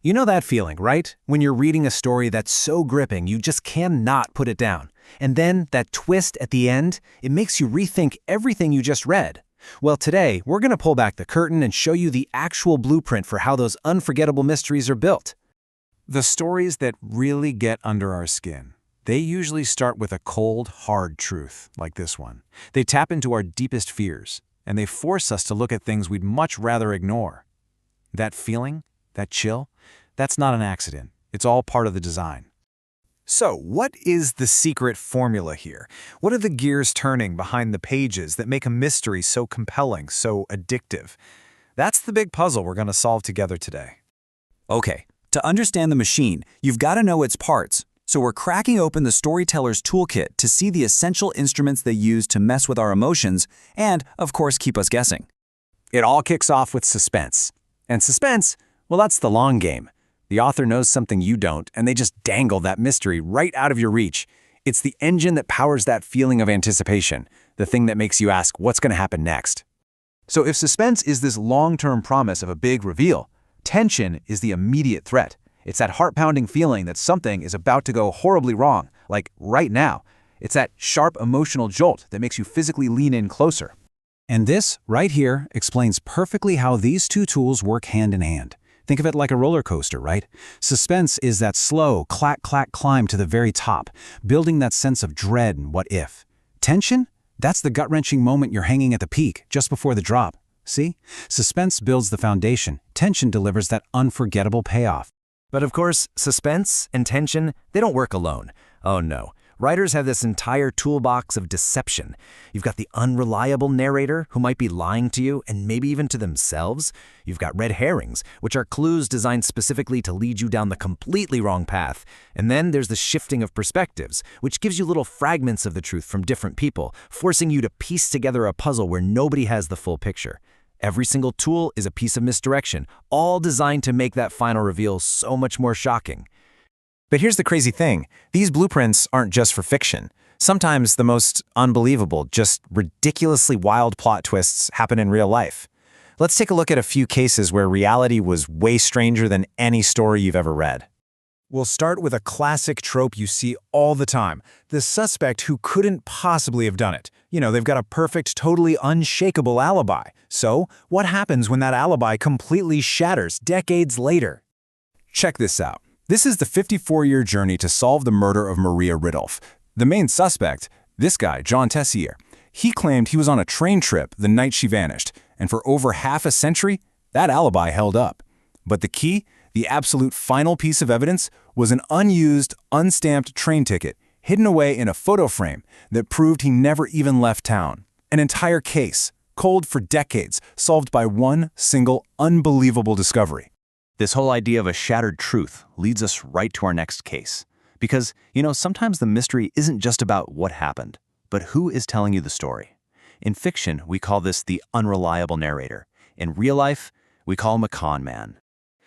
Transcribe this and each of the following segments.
You know that feeling, right? When you're reading a story that's so gripping you just cannot put it down. And then that twist at the end, it makes you rethink everything you just read. Well, today, we're going to pull back the curtain and show you the actual blueprint for how those unforgettable mysteries are built. The stories that really get under our skin. They usually start with a cold, hard truth, like this one. They tap into our deepest fears, and they force us to look at things we'd much rather ignore. That feeling, that chill, that's not an accident. It's all part of the design. So, what is the secret formula here? What are the gears turning behind the pages that make a mystery so compelling, so addictive? That's the big puzzle we're going to solve together today. Okay, to understand the machine, you've got to know its parts. So we're cracking open the storyteller's toolkit to see the essential instruments they use to mess with our emotions and, of course, keep us guessing. It all kicks off with suspense. And suspense, well, that's the long game. The author knows something you don't, and they just dangle that mystery right out of your reach. It's the engine that powers that feeling of anticipation, the thing that makes you ask what's going to happen next. So if suspense is this long-term promise of a big reveal, tension is the immediate threat. It's that heart-pounding feeling that something is about to go horribly wrong, like right now. It's that sharp emotional jolt that makes you physically lean in closer. And this, right here, explains perfectly how these two tools work hand in hand. Think of it like a roller coaster, right? Suspense is that slow, clack-clack climb to the very top, building that sense of dread and what if. Tension? That's the gut-wrenching moment you're hanging at the peak, just before the drop. See? Suspense builds the foundation. Tension delivers that unforgettable payoff. But of course, suspense and tension, they don't work alone. Oh no. Writers have this entire toolbox of deception. You've got the unreliable narrator who might be lying to you and maybe even to themselves. You've got red herrings, which are clues designed specifically to lead you down the completely wrong path. And then there's the shifting of perspectives, which gives you little fragments of the truth from different people, forcing you to piece together a puzzle where nobody has the full picture. Every single tool is a piece of misdirection, all designed to make that final reveal so much more shocking. But here's the crazy thing. These blueprints aren't just for fiction. Sometimes the most unbelievable, just ridiculously wild plot twists happen in real life. Let's take a look at a few cases where reality was way stranger than any story you've ever read. We'll start with a classic trope you see all the time, the suspect who couldn't possibly have done it. You know, they've got a perfect, totally unshakable alibi. So, what happens when that alibi completely shatters decades later? Check this out. This is the 54-year journey to solve the murder of Maria Ridulph. The main suspect, this guy, John Tessier, he claimed he was on a train trip the night she vanished, and for over half a century, that alibi held up. But the key, the absolute final piece of evidence, was an unused, unstamped train ticket hidden away in a photo frame that proved he never even left town. An entire case, cold for decades, solved by one single unbelievable discovery. This whole idea of a shattered truth leads us right to our next case. Because, sometimes the mystery isn't just about what happened, but who is telling you the story. In fiction, we call this the unreliable narrator. In real life, we call him a con man.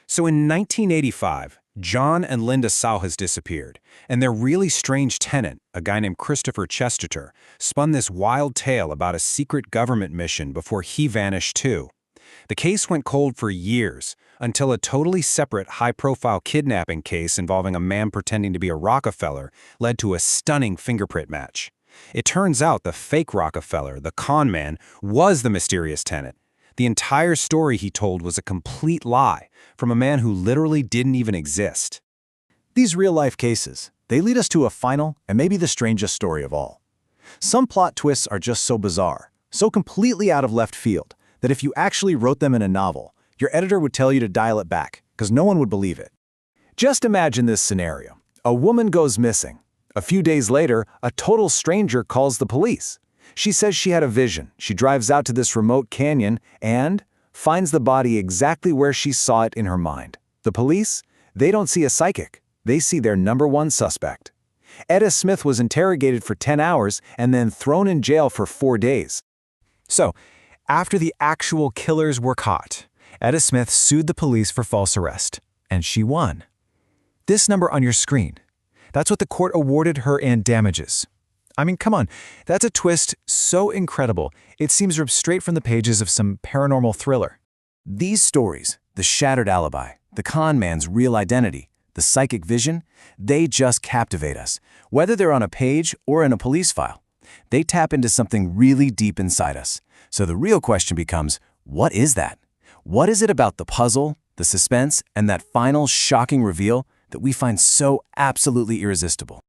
So in 1985, John and Linda Sauhas disappeared, and their really strange tenant, a guy named Christopher Chesterton, spun this wild tale about a secret government mission before he vanished too. The case went cold for years, until a totally separate high-profile kidnapping case involving a man pretending to be a Rockefeller led to a stunning fingerprint match. It turns out the fake Rockefeller, the con man, was the mysterious tenant. The entire story he told was a complete lie from a man who literally didn't even exist. These real-life cases, they lead us to a final and maybe the strangest story of all. Some plot twists are just so bizarre, so completely out of left field, that if you actually wrote them in a novel, your editor would tell you to dial it back, because no one would believe it. Just imagine this scenario. A woman goes missing. A few days later, a total stranger calls the police. She says she had a vision. She drives out to this remote canyon and finds the body exactly where she saw it in her mind. The police, they don't see a psychic. They see their #1 suspect. Etta Smith was interrogated for 10 hours and then thrown in jail for 4 days. So, after the actual killers were caught, Etta Smith sued the police for false arrest, and she won. This number on your screen, that's what the court awarded her in damages. I mean, come on, that's a twist so incredible, it seems ripped straight from the pages of some paranormal thriller. These stories, the shattered alibi, the con man's real identity, the psychic vision, they just captivate us, whether they're on a page or in a police file. They tap into something really deep inside us. So the real question becomes, what is that? What is it about the puzzle, the suspense, and that final shocking reveal that we find so absolutely irresistible?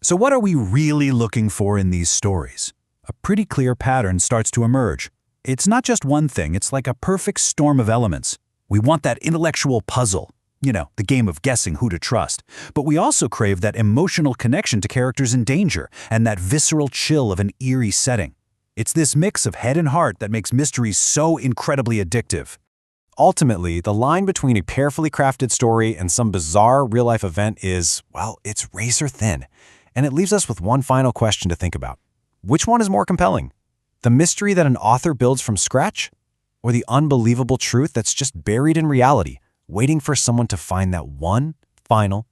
So what are we really looking for in these stories? A pretty clear pattern starts to emerge. It's not just one thing, it's like a perfect storm of elements. We want that intellectual puzzle, the game of guessing who to trust. But we also crave that emotional connection to characters in danger and that visceral chill of an eerie setting. It's this mix of head and heart that makes mysteries so incredibly addictive. Ultimately, the line between a carefully crafted story and some bizarre real-life event is, well, it's razor thin. And it leaves us with one final question to think about. Which one is more compelling? The mystery that an author builds from scratch? Or the unbelievable truth that's just buried in reality, waiting for someone to find that one final